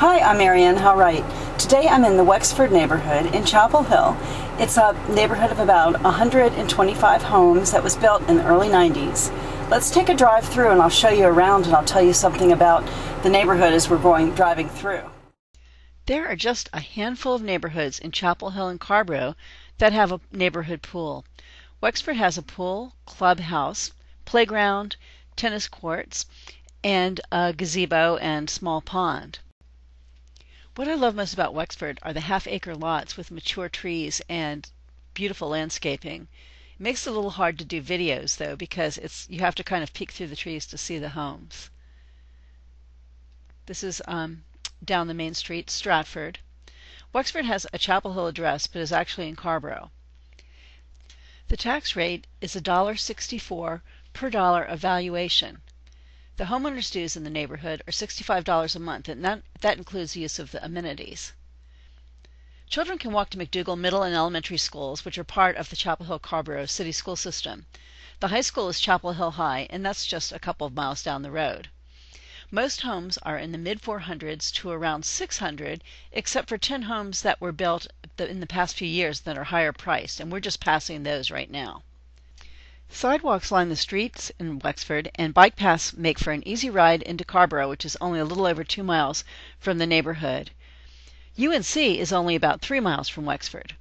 Hi, I'm Marianne, Wright. Today I'm in the Wexford neighborhood in Chapel Hill. It's a neighborhood of about 125 homes that was built in the early 90s. Let's take a drive through and I'll show you around and I'll tell you something about the neighborhood as we're driving through. There are just a handful of neighborhoods in Chapel Hill and Carrboro that have a neighborhood pool. Wexford has a pool, clubhouse, playground, tennis courts, and a gazebo and small pond. What I love most about Wexford are the half-acre lots with mature trees and beautiful landscaping. It makes it a little hard to do videos though because you have to kind of peek through the trees to see the homes. This is down the main street, Stratford. Wexford has a Chapel Hill address but is actually in Carrboro. The tax rate is $1.64 per dollar of valuation. The homeowners' dues in the neighborhood are $65 a month, and that includes the use of the amenities. Children can walk to McDougall Middle and Elementary Schools, which are part of the Chapel Hill Carrboro City School System. The high school is Chapel Hill High, and that's just a couple of miles down the road. Most homes are in the mid-400s to around 600, except for 10 homes that were built in the past few years that are higher priced, and we're just passing those right now. Sidewalks line the streets in Wexford, and bike paths make for an easy ride into Carrboro, which is only a little over 2 miles from the neighborhood. UNC is only about 3 miles from Wexford.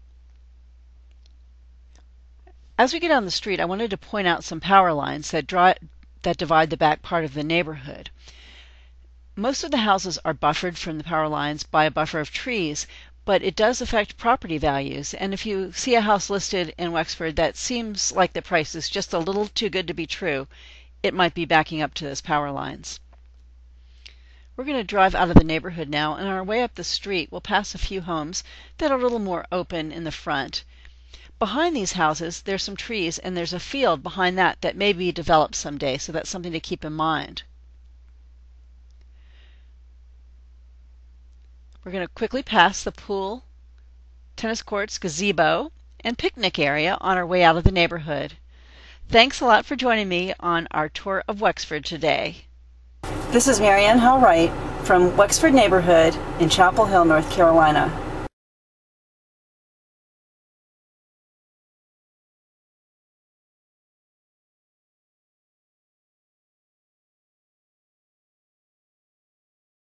As we get down the street, I wanted to point out some power lines that divide the back part of the neighborhood. Most of the houses are buffered from the power lines by a buffer of trees, but it does affect property values, and if you see a house listed in Wexford that seems like the price is just a little too good to be true, it might be backing up to those power lines. We're going to drive out of the neighborhood now, and on our way up the street we'll pass a few homes that are a little more open in the front. Behind these houses there's some trees, and there's a field behind that may be developed someday, so that's something to keep in mind. We're going to quickly pass the pool, tennis courts, gazebo, and picnic area on our way out of the neighborhood. Thanks a lot for joining me on our tour of Wexford today. This is Marianne Wright from Wexford neighborhood in Chapel Hill, North Carolina.